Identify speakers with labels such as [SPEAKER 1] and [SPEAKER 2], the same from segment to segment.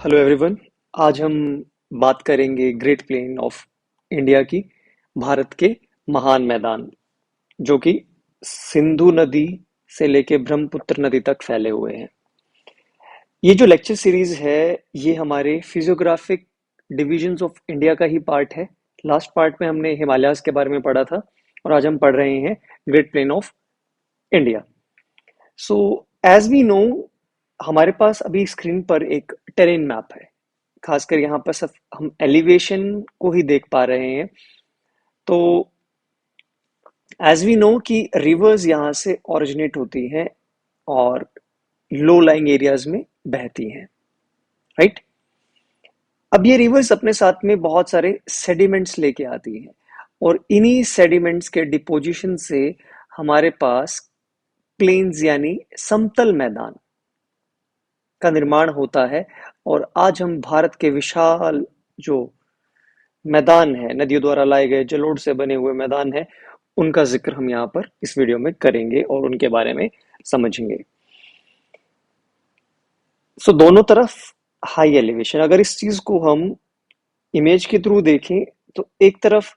[SPEAKER 1] Hello everyone. आज हम बात करेंगे ग्रेट प्लेन ऑफ इंडिया की, भारत के महान मैदान जो कि सिंधु नदी से लेके ब्रह्मपुत्र नदी तक फैले हुए हैं। ये जो लेक्चर सीरीज है ये हमारे फिजियोग्राफिक डिविजन्स ऑफ इंडिया का ही पार्ट है। लास्ट पार्ट में हमने हिमालयाज के बारे में पढ़ा था और आज हम पढ़ रहे हैं great plain of India. So as we know, हमारे पास अभी स्क्रीन पर एक टेरेन मैप है। खासकर यहाँ पर सब हम एलिवेशन को ही देख पा रहे हैं। तो एज वी नो कि रिवर्स यहाँ से ओरिजिनेट होती हैं और लो लाइंग एरियाज में बहती हैं, राइट। अब ये रिवर्स अपने साथ में बहुत सारे सेडिमेंट्स लेके आती हैं और इन्हीं सेडिमेंट्स के डिपोजिशन से हमारे पास प्लेन्स यानी समतल मैदान का निर्माण होता है। और आज हम भारत के विशाल जो मैदान है, नदियों द्वारा लाए गए जलोढ़ से बने हुए मैदान है, उनका जिक्र हम यहाँ पर इस वीडियो में करेंगे और उनके बारे में समझेंगे। सो दोनों तरफ हाई एलिवेशन, अगर इस चीज को हम इमेज के थ्रू देखें तो एक तरफ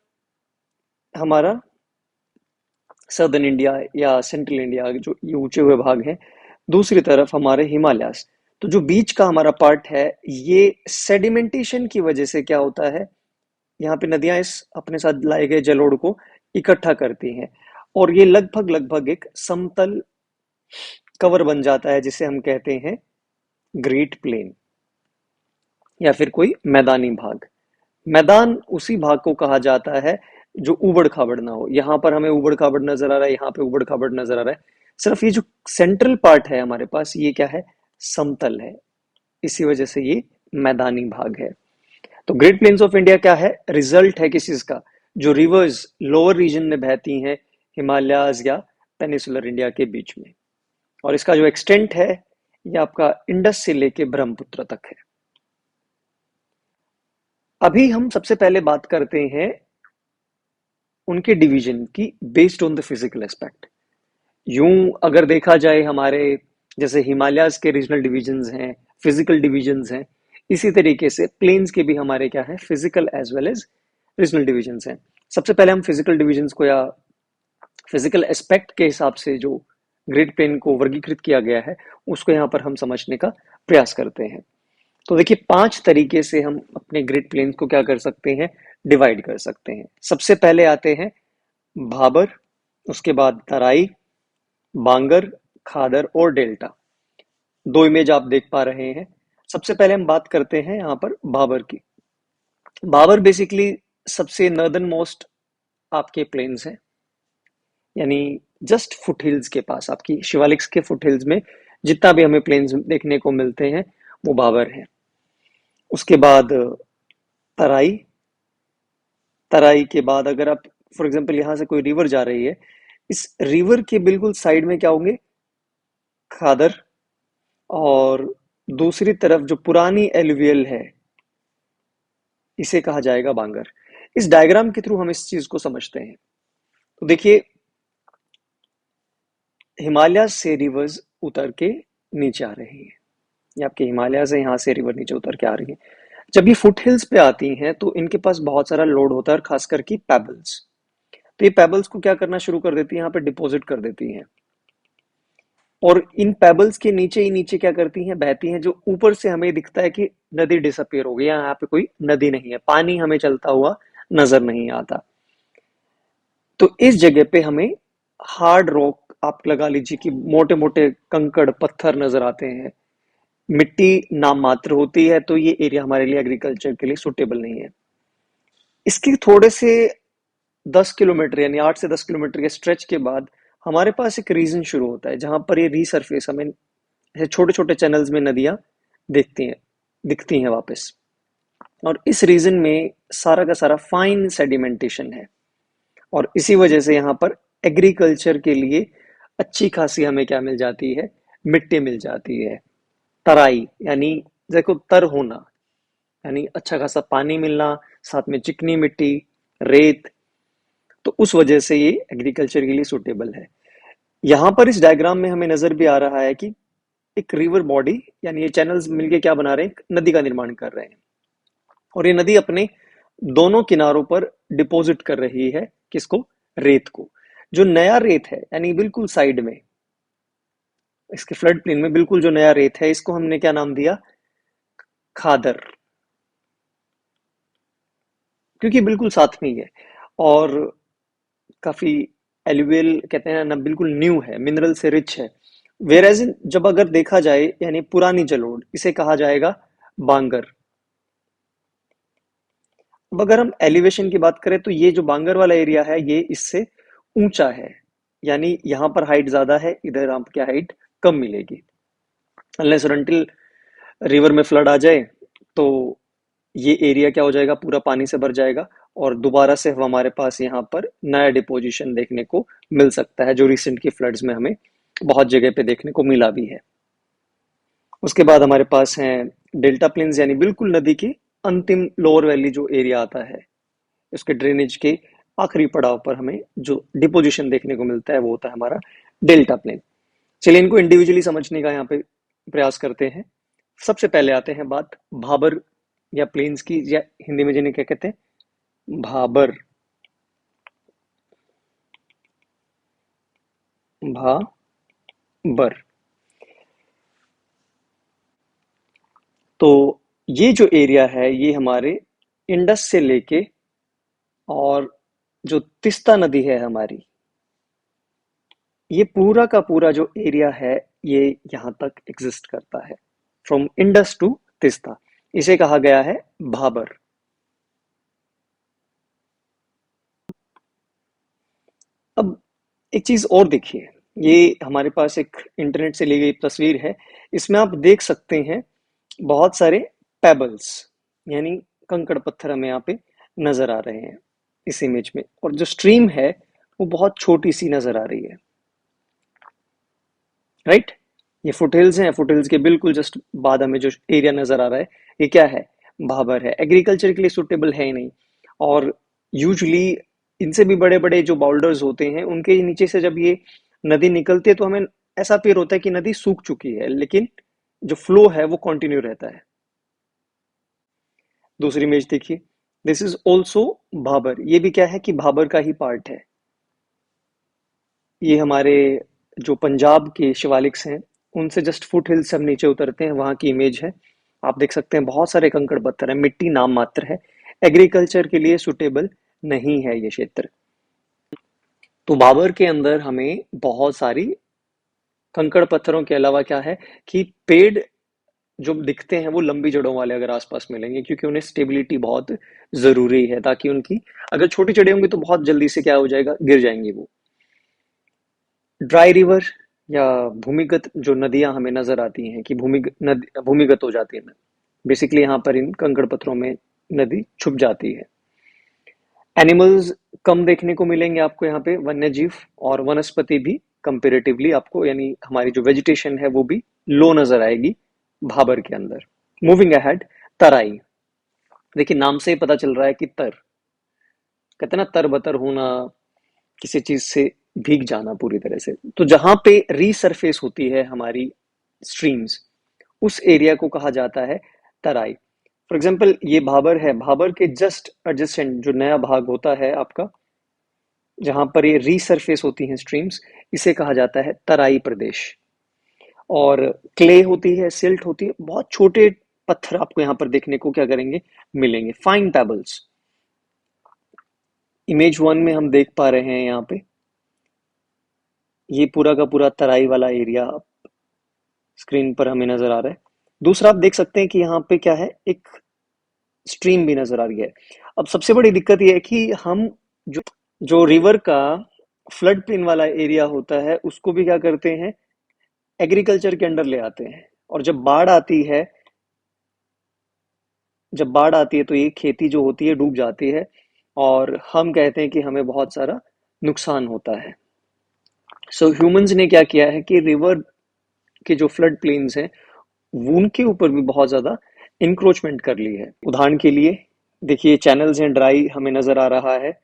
[SPEAKER 1] हमारा सदर्न इंडिया या सेंट्रल इंडिया जो ये ऊंचे हुए भाग हैं, दूसरी तरफ हमारे हिमालयास। तो जो बीच का हमारा पार्ट है, ये सेडिमेंटेशन की वजह से क्या होता है, यहाँ पे नदियां इस अपने साथ लाए गए जलोढ़ को इकट्ठा करती हैं और ये लगभग लगभग एक समतल कवर बन जाता है जिसे हम कहते हैं ग्रेट प्लेन या फिर कोई मैदानी भाग। मैदान उसी भाग को कहा जाता है जो उबड़ खाबड़ ना हो। यहाँ पर हमें उबड़ खाबड़ नजर आ रहा है, यहाँ पे उबड़ खाबड़ नजर आ रहा है। सिर्फ ये जो सेंट्रल पार्ट है हमारे पास, ये क्या है, समतल है। इसी वजह से ये मैदानी भाग है। तो ग्रेट प्लेन्स ऑफ इंडिया क्या है, रिजल्ट है किस चीज का, जो रिवर्स लोअर रीजन में बहती हैं हिमालयाज या पेनिसुलर इंडिया के बीच में। और इसका जो एक्सटेंट है ये आपका इंडस से लेके ब्रह्मपुत्र तक है। अभी हम सबसे पहले बात करते हैं उनके डिवीजन की based on the physical aspect. यूं अगर देखा जाए, हमारे जैसे हिमालयाज के रीजनल डिवीजन्स हैं, फिजिकल डिवीजन्स हैं, इसी तरीके से प्लेन्स के भी हमारे क्या है, physical as well as regional divisions हैं। सबसे पहले हम फिजिकल डिवीजन्स को या फिजिकल एस्पेक्ट के हिसाब से जो ग्रेट प्लेन को वर्गीकृत किया गया है उसको यहाँ पर हम समझने का प्रयास करते हैं। तो देखिए, 5 तरीके से हम अपने ग्रेट प्लेन्स को क्या कर सकते हैं, डिवाइड कर सकते हैं। सबसे पहले आते हैं भाबर, उसके बाद तराई, बांगर, खादर और डेल्टा। 2 इमेज आप देख पा रहे हैं। सबसे पहले हम बात करते हैं यहाँ पर भाबर की। भाबर बेसिकली सबसे नॉर्दर्न मोस्ट आपके प्लेन्स हैं, यानी जस्ट फुट हिल्स के पास, आपकी शिवालिक्स के फुट हिल्स में जितना भी हमें प्लेन्स देखने को मिलते हैं वो भाबर है। उसके बाद तराई, तराई के बाद अगर आप फॉर एग्जांपल यहाँ से कोई रिवर जा रही है, इस रिवर के बिल्कुल साइड में क्या होंगे, खादर। और दूसरी तरफ जो पुरानी एलुवियल है इसे कहा जाएगा बांगर। इस डायग्राम के थ्रू हम इस चीज को समझते हैं। तो देखिए, हिमालय से रिवर्स उतर के नीचे आ रही है, ये आपके हिमालय से यहाँ से रिवर नीचे उतर के आ रही है। जब ये फुट हिल्स पे आती हैं तो इनके पास बहुत सारा लोड होता है, खास करके पेबल्स। तो ये पेबल्स को क्या करना शुरू कर देती है, यहाँ पे डिपॉजिट कर देती हैं और इन पेबल्स के नीचे ही नीचे क्या करती हैं, बहती हैं। जो ऊपर से हमें दिखता है कि नदी डिसअपियर हो गई, यहाँ पे कोई नदी नहीं है, पानी हमें चलता हुआ नजर नहीं आता। तो इस जगह पे हमें हार्ड रॉक, आप लगा लीजिए कि मोटे मोटे कंकड़ पत्थर नजर आते हैं। मिट्टी नाम मात्र होती है, तो ये एरिया हमारे लिए एग्रीकल्चर के लिए सुटेबल नहीं है। इसके थोड़े से 10 किलोमीटर यानी 8 से 10 किलोमीटर के स्ट्रेच के बाद हमारे पास एक रीजन शुरू होता है जहां पर ये रीसरफेस हमें ऐसे छोटे छोटे चैनल्स में नदियां दिखती हैं वापस। और इस रीजन में सारा का सारा फाइन सेडिमेंटेशन है और इसी वजह से यहाँ पर एग्रीकल्चर के लिए अच्छी खासी हमें क्या मिल जाती है, मिट्टी मिल जाती है। तराई यानी देखो, तर होना यानी अच्छा खासा पानी मिलना, साथ में चिकनी मिट्टी, रेत। तो उस वजह से ये एग्रीकल्चर के लिए सुटेबल है। यहाँ पर इस डायग्राम में हमें नजर भी आ रहा है कि एक रिवर बॉडी यानी ये चैनल्स मिलके क्या बना रहे हैं, एक नदी का निर्माण कर रहे हैं। और ये नदी अपने दोनों किनारों पर डिपॉजिट कर रही है किसको, रेत को। जो नया रेत है यानी बिल्कुल साइड में इसके फ्लड प्लेन में बिल्कुल जो नया रेत है, इसको हमने क्या नाम दिया, खादर, क्योंकि बिल्कुल साथ में ही है और काफी एल्यूवियल कहते हैं ना, बिल्कुल न्यू है, मिनरल से रिच है। वेराज जब अगर देखा जाए यानी पुरानी जलोढ़, इसे कहा जाएगा बांगर। अब अगर हम एलिवेशन की बात करें तो ये जो बांगर वाला एरिया है ये इससे ऊंचा है, यानी यहाँ पर हाइट ज्यादा है, इधर आपको क्या हाइट कम मिलेगी। अनलेस और अनटिल रिवर में फ्लड आ जाए तो ये एरिया क्या हो जाएगा, पूरा पानी से भर जाएगा और दोबारा से हमारे पास यहाँ पर नया डिपोजिशन देखने को मिल सकता है, जो रिसेंट की फ्लड्स में हमें बहुत जगह पे देखने को मिला भी है। उसके बाद हमारे पास है डेल्टा प्लेन्स, यानी बिल्कुल नदी की अंतिम लोअर वैली जो एरिया आता है, उसके ड्रेनेज के आखिरी पड़ाव पर हमें जो डिपोजिशन देखने को मिलता है वो होता है हमारा डेल्टा प्लेन। चलिए इनको इंडिविजुअली समझने का यहाँ पे प्रयास करते हैं। सबसे पहले आते हैं बात भाबर या प्लेन्स की, या हिंदी में जिन्हें क्या कहते हैं, भाबर, भाबर। तो ये जो एरिया है ये हमारे इंडस से लेके और जो तिस्ता नदी है हमारी, ये पूरा का पूरा जो एरिया है ये यहाँ तक एग्जिस्ट करता है, फ्रॉम इंडस टू तिस्ता। इसे कहा गया है भाबर। अब एक चीज और देखिए, ये हमारे पास एक इंटरनेट से ली गई तस्वीर है, इसमें आप देख सकते हैं बहुत सारे पेबल्स यानी कंकड़ पत्थर हमें यहाँ पे नजर आ रहे हैं इस इमेज में, और जो स्ट्रीम है वो बहुत छोटी सी नजर आ रही है, राइट। ये फुटहिल्स हैं, फुटहिल्स के बिल्कुल जस्ट बाद हमें जो एरिया नजर आ रहा है ये क्या है, भाबर है। एग्रीकल्चर के लिए सुटेबल है ही नहीं, और यूजुअली इनसे भी बड़े बड़े जो बाउल्डर्स होते हैं उनके नीचे से जब ये नदी निकलती है तो हमें ऐसा फील होता है कि नदी सूख चुकी है, लेकिन जो फ्लो है वो कंटिन्यू रहता है। दूसरी इमेज देखिए, दिस इज ऑल्सो भाबर। ये भी क्या है कि भाबर का ही पार्ट है। ये हमारे जो पंजाब के शिवालिक्स हैं उनसे जस्ट फुट हिल से हम नीचे उतरते हैं, वहां की इमेज है। आप देख सकते हैं बहुत सारे कंकड़ पत्थर है, मिट्टी नाम मात्र है, एग्रीकल्चर के लिए सुटेबल नहीं है ये क्षेत्र। तो बाबर के अंदर हमें बहुत सारी कंकड़ पत्थरों के अलावा क्या है कि पेड़ जो दिखते हैं वो लंबी जड़ों वाले अगर आसपास मिलेंगे, क्योंकि उन्हें स्टेबिलिटी बहुत जरूरी है, ताकि उनकी अगर छोटी जड़ें होंगी तो बहुत जल्दी से क्या हो जाएगा, गिर जाएंगी वो। ड्राई रिवर या भूमिगत जो नदियां हमें नजर आती हैं कि भूमिगत हो जाती है, बेसिकली यहाँ पर इन कंकड़ पत्थरों में नदी छुप जाती है। एनिमल्स कम देखने को मिलेंगे आपको यहाँ पे, वन्य जीव और वनस्पति भी कंपेरेटिवली आपको, यानी हमारी जो वेजिटेशन है वो भी लो नजर आएगी भाबर के अंदर। मूविंग अहेड, तराई। देखिए नाम से ही पता चल रहा है कि तर, कहते हैं ना तरबतर होना, किसी चीज से भीग जाना पूरी तरह से। तो जहां पे रीसरफेस होती है हमारी स्ट्रीम्स, उस एरिया को कहा जाता है तराई। फॉर एग्जाम्पल ये भाबर है, भाबर के जस्ट एडजेसेंट जो नया भाग होता है आपका, जहां पर ये रीसरफेस होती हैं स्ट्रीम्स, इसे कहा जाता है तराई प्रदेश। और क्ले होती है, सिल्ट होती है, बहुत छोटे पत्थर आपको यहाँ पर देखने को क्या करेंगे, मिलेंगे, फाइन पेबल्स। इमेज 1 में हम देख पा रहे हैं यहाँ पे ये पूरा का पूरा तराई वाला एरिया स्क्रीन पर हमें नजर आ रहा है। दूसरा आप देख सकते हैं कि यहाँ पे क्या है, एक स्ट्रीम भी नजर आ रही है। अब सबसे बड़ी दिक्कत यह है कि हम जो जो रिवर का फ्लड प्लेन वाला एरिया होता है उसको भी क्या करते हैं, एग्रीकल्चर के अंडर ले आते हैं, और जब बाढ़ आती है तो ये खेती जो होती है डूब जाती है, और हम कहते हैं कि हमें बहुत सारा नुकसान होता है। सो ह्यूमंस ने क्या किया है कि रिवर के जो फ्लड प्लेन्स हैं उनके ऊपर भी बहुत ज्यादा इंक्रोचमेंट कर ली है। उदाहरण के लिए देखिए चैनल्स हैं, ड्राई हमें नजर आ रहा है,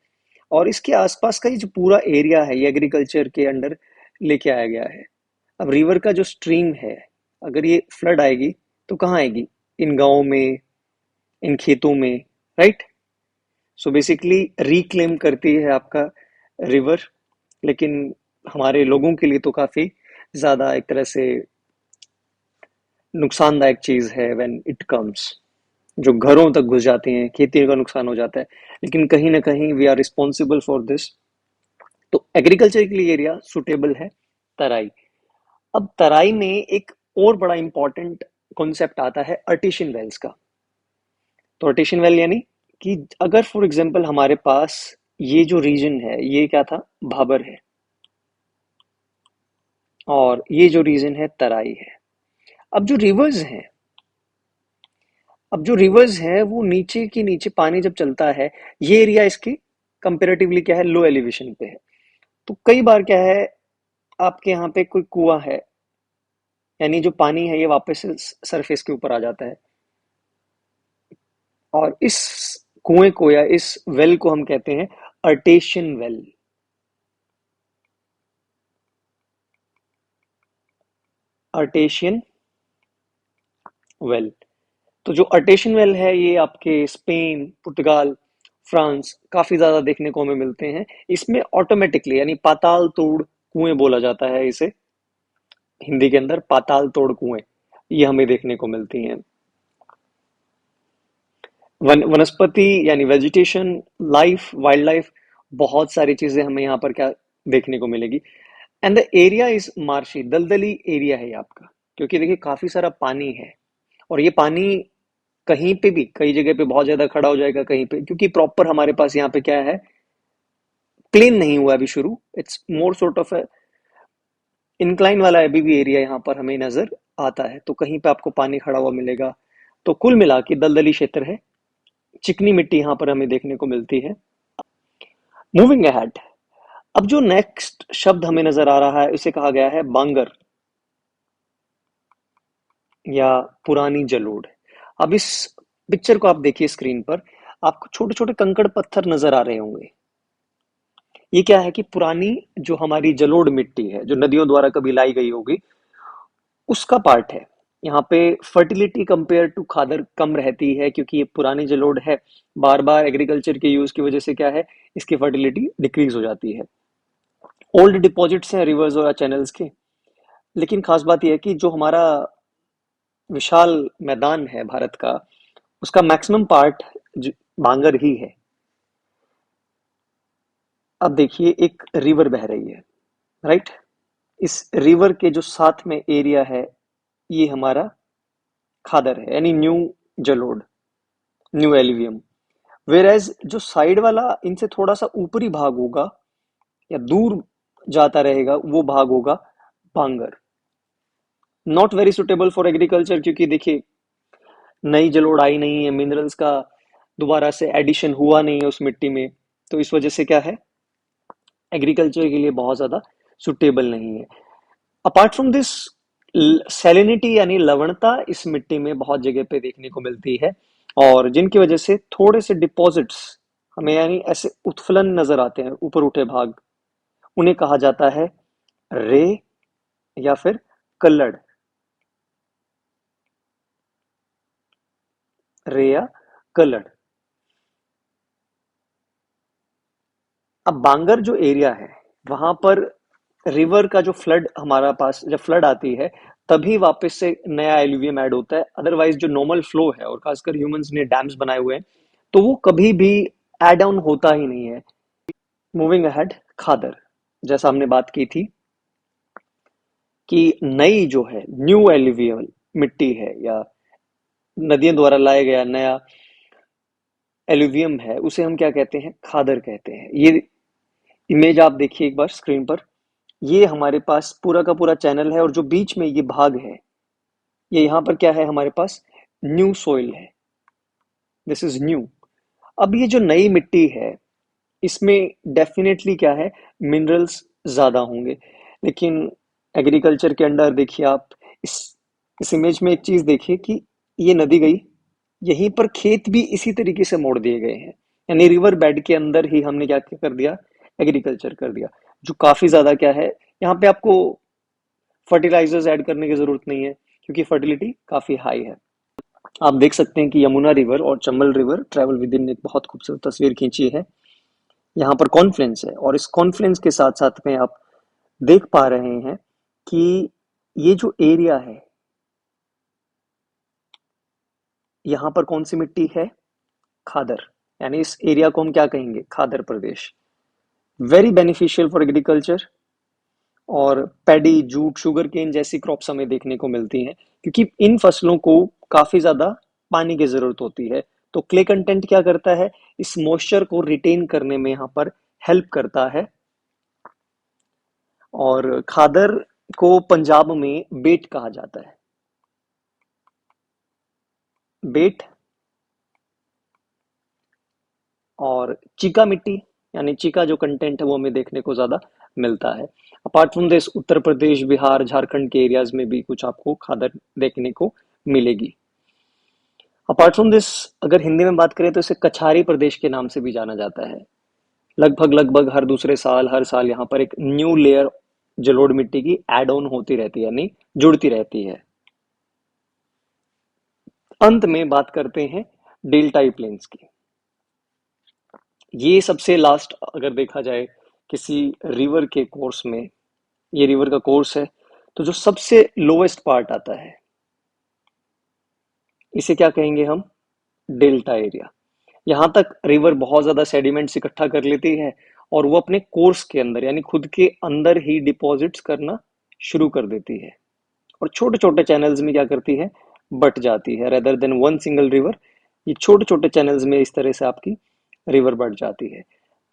[SPEAKER 1] और इसके आसपास का ये जो पूरा एरिया है ये एग्रीकल्चर के अंडर लेके आया गया है। अब रिवर का जो स्ट्रीम है अगर ये फ्लड आएगी तो कहाँ आएगी? इन गाँव में, इन खेतों में, राइट? सो बेसिकली रिक्लेम करती है आपका रिवर, लेकिन हमारे लोगों के लिए तो काफी ज्यादा एक तरह से नुकसानदायक चीज है व्हेन इट कम्स, जो घरों तक घुस जाती हैं, खेती का नुकसान हो जाता है। लेकिन कहीं ना कहीं we are responsible for this. तो एग्रीकल्चर के लिए एरिया सुटेबल है तराई। अब तराई में एक और बड़ा इंपॉर्टेंट कॉन्सेप्ट आता है अर्टिशियन वेल्स का। तो अर्टिशियन वेल यानी कि अगर फॉर एग्जांपल हमारे पास ये जो रीजन है ये क्या था? भाबर है, और ये जो रीजन है तराई है। अब जो रिवर्स हैं, अब जो रिवर्स हैं वो नीचे की नीचे पानी जब चलता है, ये एरिया इसके कंपेरेटिवली क्या है? लो एलिवेशन पे है। तो कई बार क्या है, आपके यहाँ पे कोई कुआं है, यानी जो पानी है ये वापस से सरफेस के ऊपर आ जाता है, और इस कुएं को या इस वेल को हम कहते हैं अर्टेशियन वेल। अर्टेशियन वेल। तो जो अर्टेशियन वेल है ये आपके स्पेन, पुर्तगाल, फ्रांस काफी ज्यादा देखने को हमें मिलते हैं। इसमें ऑटोमेटिकली यानी पाताल तोड़ कुएं बोला जाता है इसे, हिंदी के अंदर पाताल तोड़ कुएं ये हमें देखने को मिलती हैं। वनस्पति यानी वेजिटेशन, लाइफ, वाइल्ड लाइफ, बहुत सारी चीजें हमें यहाँ पर क्या देखने को मिलेगी। And the area is marshy, दलदली एरिया है ये आपका, क्योंकि देखिए काफी सारा पानी है, और ये पानी कहीं पे भी कई जगह पे बहुत ज्यादा खड़ा हो जाएगा, कहीं पे क्योंकि प्रॉपर हमारे पास यहाँ पे क्या है, प्लेन नहीं हुआ अभी शुरू, it's more sort of incline वाला अभी भी एरिया यहाँ पर हमें नजर आता है। तो कहीं पे आपको पानी खड़ा हुआ मिलेगा। तो कुल मिला के दलदली क्षेत्र है, चिकनी मिट्टी यहाँ पर हमें देखने को मिलती है। मूविंग अहेड, अब जो नेक्स्ट शब्द हमें नजर आ रहा है उसे कहा गया है बांगर या पुरानी जलोढ़। अब इस पिक्चर को आप देखिए स्क्रीन पर, आपको छोटे छोटे कंकड़ पत्थर नजर आ रहे होंगे। ये क्या है कि पुरानी जो हमारी जलोढ़ मिट्टी है, जो नदियों द्वारा कभी लाई गई होगी, उसका पार्ट है। यहाँ पे फर्टिलिटी कंपेयर टू खादर कम रहती है, क्योंकि ये पुरानी जलोढ़ है। बार बार एग्रीकल्चर के यूज की वजह से क्या है, इसकी फर्टिलिटी डिक्रीज हो जाती है। ओल्ड डिपॉजिट्स हैं रिवर्स और चैनल्स के। लेकिन खास बात यह है कि जो हमारा विशाल मैदान है भारत का, उसका मैक्सिमम पार्ट भांगर ही है। अब देखिए एक रिवर बह रही है, राइट? इस रिवर के जो साथ में एरिया है ये हमारा खादर है, यानी न्यू जलोढ़, न्यू एलिवियम। वेर एज जो साइड वाला इनसे थोड़ा सा ऊपरी भाग होगा या दूर जाता रहेगा, वो भाग होगा भांगर। Not very suitable for agriculture, क्योंकि देखिए नई जलोढ़ आई नहीं है, मिनरल्स का दोबारा से एडिशन हुआ नहीं है उस मिट्टी में, तो इस वजह से क्या है, एग्रीकल्चर के लिए बहुत ज्यादा सुटेबल नहीं है। अपार्ट फ्रॉम दिस, सैलिनिटी यानी लवणता इस मिट्टी में बहुत जगह पे देखने को मिलती है, और जिनकी वजह से थोड़े से डिपॉजिट्स हमें यानी ऐसे उत्फलन नजर आते हैं, ऊपर उठे भाग, उन्हें कहा जाता है रे या फिर कल्लड़। रे या कल्लड़। अब बांगर जो एरिया है वहां पर रिवर का जो फ्लड हमारा पास जब फ्लड आती है तभी वापस से नया एल्यूवियम ऐड होता है। अदरवाइज जो नॉर्मल फ्लो है, और खासकर ह्यूमंस ने डैम्स बनाए हुए हैं, तो वो कभी भी एड ऑन होता ही नहीं है। मूविंग अहेड, खादर, जैसा हमने बात की थी कि नई जो है न्यू एल्यूवियल मिट्टी है या नदियों द्वारा लाया गया नया एल्यूवियम है, उसे हम क्या कहते हैं? खादर कहते हैं। ये इमेज आप देखिए एक बार स्क्रीन पर, ये हमारे पास पूरा का पूरा चैनल है, और जो बीच में ये भाग है, ये यहाँ पर क्या है हमारे पास? न्यू सोइल है, दिस इज न्यू। अब ये जो नई मिट्टी है इसमें डेफिनेटली क्या है, मिनरल्स ज्यादा होंगे। लेकिन एग्रीकल्चर के अंडर देखिए आप, इस इस इमेज में एक चीज देखिए कि ये नदी गई, यहीं पर खेत भी इसी तरीके से मोड़ दिए गए हैं, यानी रिवर बेड के अंदर ही हमने क्या क्या कर दिया, एग्रीकल्चर कर दिया, जो काफी ज्यादा क्या है, यहाँ पे आपको फर्टिलाइजर्स ऐड करने की जरूरत नहीं है, क्योंकि फर्टिलिटी काफी हाई है। आप देख सकते हैं कि यमुना रिवर और Chambal river travel with in एक बहुत खूबसूरत तस्वीर खींची है। यहाँ पर कॉन्फ्लुएंस है और इस कॉन्फ्लुएंस के साथ साथ में आप देख पा रहे हैं कि ये जो एरिया है, यहाँ पर कौन सी मिट्टी है? खादर। यानी इस एरिया को हम क्या कहेंगे? खादर प्रदेश। वेरी बेनिफिशियल फॉर एग्रीकल्चर, और पैडी, जूट, शुगर केन जैसी क्रॉप्स हमें देखने को मिलती हैं, क्योंकि इन फसलों को काफी ज्यादा पानी की जरूरत होती है। तो क्ले कंटेंट क्या करता है? इस मॉइस्चर को रिटेन करने में यहाँ पर हेल्प करता है। और खादर को पंजाब में बेट कहा जाता है। बेट। और चीका मिट्टी, यानी चीका जो कंटेंट है वो हमें देखने को ज्यादा मिलता है। Apart from this, Uttar Pradesh, Bihar, Jharkhand के एरियाज में भी कुछ आपको खादर देखने को मिलेगी। अपार्ट फ्रॉम दिस, अगर हिंदी में बात करें तो इसे कछारी प्रदेश के नाम से भी जाना जाता है। लगभग लगभग हर दूसरे साल, हर साल यहाँ पर एक न्यू लेयर जलोढ़ मिट्टी की एड ऑन होती रहती है, यानी जुड़ती रहती है। अंत में बात करते हैं डेल्टाई प्लेन्स की। ये सबसे लास्ट अगर देखा जाए किसी रिवर के कोर्स में, ये रिवर का कोर्स है, तो जो सबसे लोवेस्ट पार्ट आता है इसे क्या कहेंगे हम? Delta area. यहां तक रिवर बहुत ज्यादा सेडिमेंट्स इकट्ठा कर लेती है और वो अपने कोर्स के अंदर, यानी खुद के अंदर ही डिपॉजिट्स करना शुरू कर देती है, और छोटे छोटे चैनल्स में क्या करती है? बट जाती है। Rather than one single river, ये छोटे छोटे चैनल्स में इस तरह से आपकी रिवर बढ़ जाती है।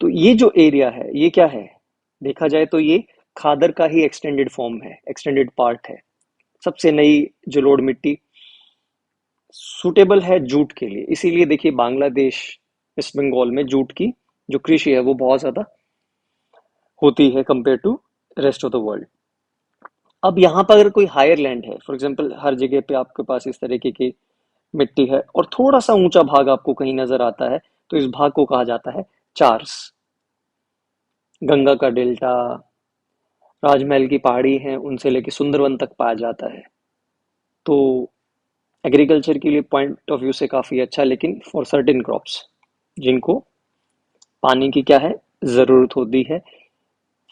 [SPEAKER 1] तो ये जो एरिया है ये क्या है? देखा जाए तो ये खादर का ही एक्सटेंडेड फॉर्म है, एक्सटेंडेड पार्ट है। सबसे नई जलोढ़ मिट्टी सुटेबल है जूट के लिए, इसीलिए देखिए बांग्लादेश, वेस्ट बंगाल में जूट की जो कृषि है वो बहुत ज्यादा होती है compare to rest of the world. अब यहाँ पर अगर कोई हायर लैंड है, फॉर एग्जांपल हर जगह पे आपके पास इस तरीके की मिट्टी है और थोड़ा सा ऊंचा भाग आपको कहीं नजर आता है, तो इस भाग को कहा जाता है चार्स। गंगा का डेल्टा, राजमहल की पहाड़ी है, उनसे लेके सुंदरवन तक पाया जाता है। तो एग्रीकल्चर के लिए पॉइंट ऑफ व्यू से काफी अच्छा, लेकिन फॉर सर्टेन क्रॉप्स जिनको पानी की क्या है? जरूरत होती है।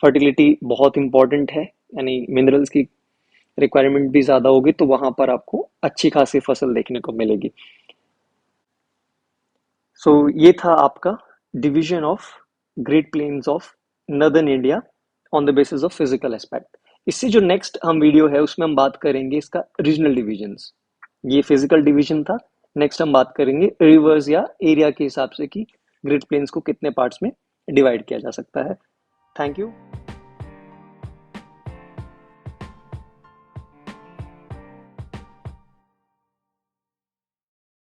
[SPEAKER 1] फर्टिलिटी बहुत इंपॉर्टेंट है, यानी मिनरल्स की रिक्वायरमेंट भी ज्यादा होगी, तो वहां पर आपको अच्छी खासी फसल देखने को मिलेगी। सो ये था आपका division of great plains of northern India on the basis of physical aspect. इससे जो नेक्स्ट हम वीडियो है उसमें हम बात करेंगे इसका रीजनल डिविजन्स। ये फिजिकल डिवीजन था। नेक्स्ट हम बात करेंगे रिवर्स या एरिया के हिसाब से कि ग्रेट प्लेन्स को कितने पार्ट्स में डिवाइड किया जा सकता है। Thank you.